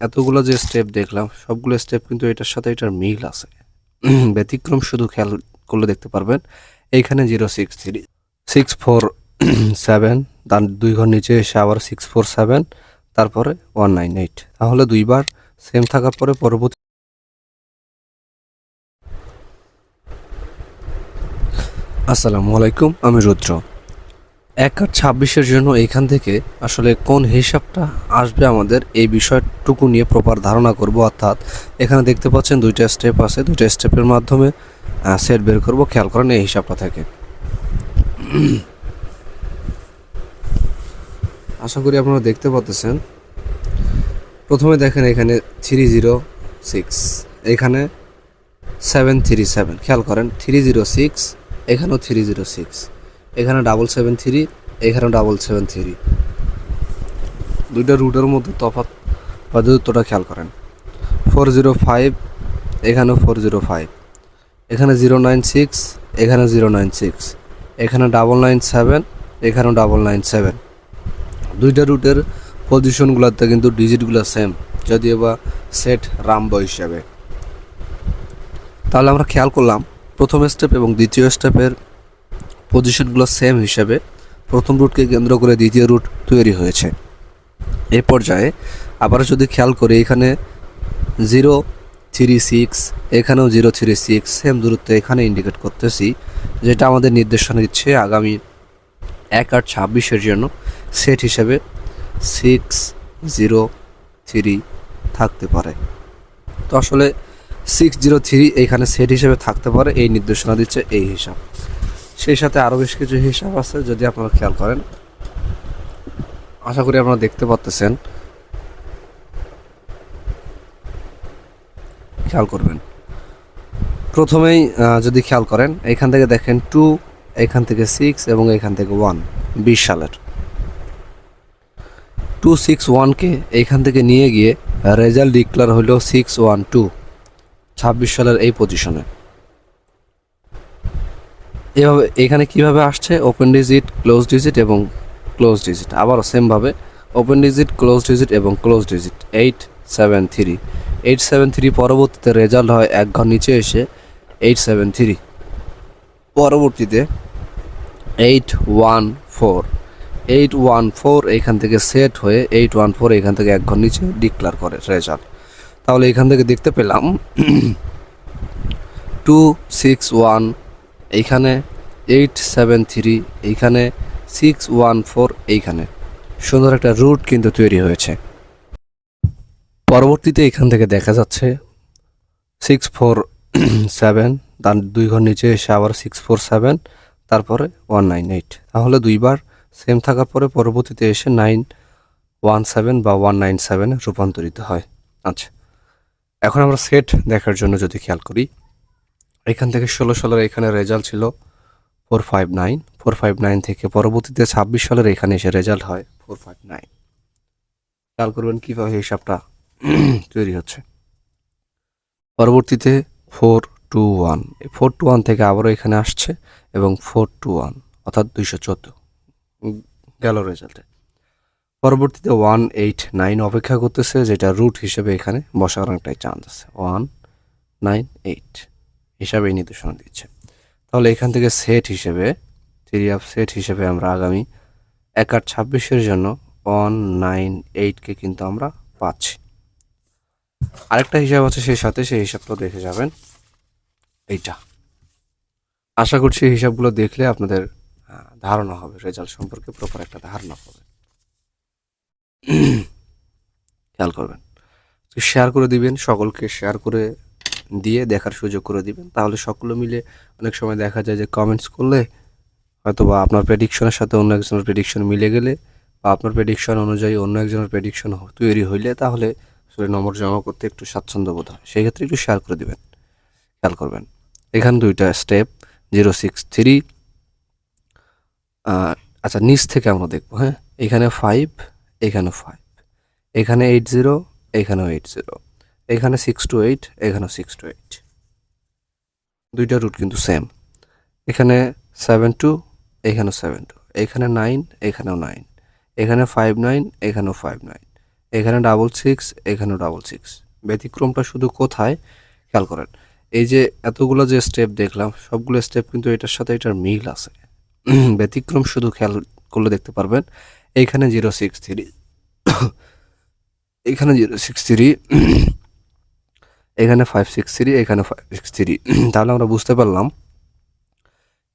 এতগুলো যে স্টেপ দেখলাম সবগুলো স্টেপ কিন্তু এটার সাথে এটার মিল আছে। ব্যতিক্রম শুধু খেয়াল করলে দেখতে পারবেন এইখানে 063 647, তার 2 ঘর নিচে এসে আবার 647, তারপরে 198। তাহলে দুইবার সেম থাকার পরে পরবর্তী। আসসালামু আলাইকুম, আমি রুদ্র। 1 আর 26-এর জন্য এইখান থেকে আসলে কোন হিসাবটা আসবে আমাদের এই বিষয়টুকু নিয়ে প্রপার ধারণা করব। অর্থাৎ এখানে দেখতে পাচ্ছেন দুইটা স্টেপ আছে, দুইটা স্টেপের মাধ্যমে সেট বের করব। খেয়াল করেন এই হিসাবটা থেকে। আশা করি আপনারা দেখতে পাচ্ছেন। প্রথমে দেখেন এখানে 306, এখানে 737। খেয়াল করেন 306, এখানেও 306, এখানে 773, এখানেও 773। দুইটা রুটের মধ্যে তফাৎ বা দূরত্বটা খেয়াল করেন। 405, এখানেও 405, এখানে 096, এখানে 096, এখানে 997, এখানেও 997। দুইটা রুটের পজিশনগুলোতে কিন্তু ডিজিটগুলো সেম, যদিও বা সেট রামবো হিসাবে। তাহলে আমরা খেয়াল করলাম প্রথম স্টেপ এবং দ্বিতীয় স্টেপের পজিশনগুলো সেম হিসাবে প্রথম রুটকে কেন্দ্র করে দ্বিতীয় রুট তৈরি হয়েছে। এই পর্যায়ে আবার যদি খেয়াল করি এখানে 036, এখানেও 036, সেম দূরত্ব এখানে ইন্ডিকেট করতেছি, যেটা আমাদের নির্দেশনা দিচ্ছে আগামী 1 আর 26-এর জন্য সেট হিসেবে 603 থাকতে পারে। তো আসলে 603 এখানে সেট হিসেবে থাকতে পারে, এই নির্দেশনা দিচ্ছে এই হিসাব। সেই সাথে আরও বেশ কিছু হিসাব আছে, যদি আপনারা খেয়াল করেন। আশা করি আপনারা দেখতে পাচ্ছেন, খেয়াল করবেন। প্রথমেই যদি খেয়াল করেন এখান থেকে দেখেন 2, এখান থেকে 6 এবং এখান থেকে 1, 20 সালের 261কে এইখান থেকে নিয়ে গিয়ে রেজাল্ট ডিক্লেয়ার হলো 612, 26 সালের এই পজিশনে। এভাবে এখানে কিভাবে আসছে, ওপেন ডিজিট, ক্লোজ ডিজিট এবং ক্লোজ ডিজিট। আবারও সেমভাবে ওপেন ডিজিট, ক্লোজ ডিজিট এবং ক্লোজ ডিজিট। 873 পরবর্তীতে রেজাল্ট হয় 1 ঘর নিচে এসে 873, পরবর্তীতে 814 এখান থেকে সেট হয়ে 814 এখান থেকে 1 ঘর নিচে ডিক্লেয়ার করে রেজাল্ট। তাহলে এখান থেকে দেখতে পেলাম 261, এইখানে 873, এইখানে 614, এইখানে সুন্দর একটা রুট কিন্তু তৈরি হয়েছে। পরবর্তীতে এখান থেকে দেখা যাচ্ছে 647, তার 2 ঘর নিচে এসে আবার 647, তারপরে 198। তাহলে দুইবার সেম থাকার পরে পরবর্তীতে এসে 917 বা 197 রূপান্তরিত হয়। আচ্ছা, এখন আমরা সেট দেখার জন্য যদি খেয়াল করি, এখান থেকে 16 সালের এখানে রেজাল্ট ছিল 459 থেকে পরবর্তীতে 26 সালের এখানে এসে রেজাল্ট হয় 459। খেয়াল করবেন কীভাবে হিসাবটা তৈরি হচ্ছে। পরবর্তীতে 421, এই 421 থেকে আবারও এখানে আসছে এবং 421 অর্থাৎ 214 গেল রেজাল্টে। পরবর্তীতে 189 অপেক্ষা করতেছে, যেটা রুট হিসেবে এখানে বসার অনেকটাই চান্স আছে। 198 হিসাবে এই নির্দেশনা দিচ্ছে। তাহলে এখান থেকে সেট হিসেবে, থিওরি অফ সেট হিসেবে আমরা আগামী 1 আর 26-এর জন্য 198কে কিন্তু আমরা পাচ্ছি। আরেকটা হিসাব আছে সেই সাথে, সেই হিসাবটাও দেখে যাবেন। এইটা আশা করছি এই হিসাবগুলো দেখলে আপনাদের ধারণা হবে, রেজাল্ট সম্পর্কে প্রপার একটা ধারণা হবে। খেয়াল করবেন, শেয়ার করে দিবেন, সকলকে শেয়ার করে দিয়ে দেখার সুযোগ করে দিবেন। তাহলে সকলে মিলে অনেক সময় দেখা যায় যে কমেন্টস করলে হয়তো বা আপনার প্রেডিকশনের সাথে অন্য একজনের প্রেডিকশন মিলে গেলে, বা আপনার প্রেডিকশন অনুযায়ী অন্য একজনের প্রেডিকশন তৈরি হইলে, তাহলে আসলে নম্বর জমা করতে একটু স্বাচ্ছন্দ্য বোধ হয়। সেই ক্ষেত্রে একটু শেয়ার করে দিবেন। খেয়াল করবেন এখানে দুইটা স্টেপ 063। আচ্ছা, নিচ থেকে আমরা দেখবো। হ্যাঁ, এখানে 5, এখানে 5, এখানে 80, এখানেও 80, এখানে 628, এখানেও 628। দুইটা রুট কিন্তু সেম। এখানে 72, এখানেও 72, এখানে 9, এখানেও 9, এখানে 59, এখানেও 59, এখানে 666, এখানেও 666। ব্যতিক্রমটা শুধু কোথায় খেয়াল করেন, এই যে এতগুলো যে স্টেপ দেখলাম সবগুলো স্টেপ কিন্তু এটার সাথে এটার মিল আছে। ব্যতিক্রম শুধু খেয়াল করলে দেখতে পারবেন এইখানে 063, এখানে 063, এখানে 563, এখানে 563। তাহলে আমরা বুঝতে পারলাম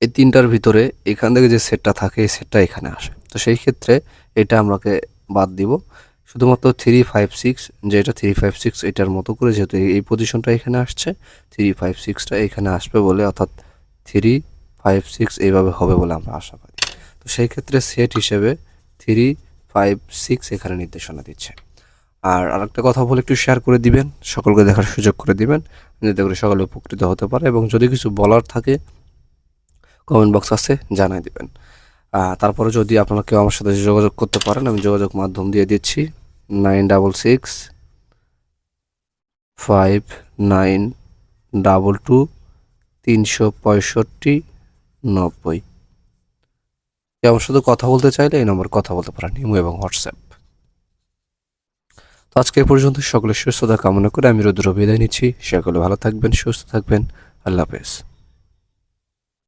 এই তিনটার ভিতরে এখান থেকে যে সেটটা থাকে এই সেটটা এখানে আসে। তো সেই ক্ষেত্রে এটা আমাকে বাদ দিব, শুধুমাত্র 356, যেটা 356 এটার মতো করে, যেহেতু এই পজিশনটা এখানে আসছে 356টা এখানে আসবে বলে, অর্থাৎ 356 এইভাবে হবে বলে আমরা আশাবাদী। তো সেই ক্ষেত্রে সেট হিসেবে 356 এখানে নির্দেশনা দিচ্ছে। আর আরেকটা কথা বলে একটু শেয়ার করে দিবেন, সকলকে দেখার সুযোগ করে দিবেন, যাতে করে সকলে উপকৃত হতে পারে। এবং যদি কিছু বলার থাকে কমেন্ট বক্স আছে, জানাই দিবেন। তারপরে যদি আপনারা কেউ আমার সাথে যোগাযোগ করতে পারেন, আমি যোগাযোগ মাধ্যম দিয়ে দিচ্ছি 965922 36590। কেউ আমার সাথে কথা বলতে চাইলে এই নম্বর কথা বলতে পারেন, ইমো এবং হোয়াটসঅ্যাপ। তো আজকে এ পর্যন্ত সকলের সুস্থতা কামনা করে আমি রুদ্র বিদায় নিচ্ছি। সকলে ভালো থাকবেন, সুস্থ থাকবেন। আল্লাহ হাফেজ।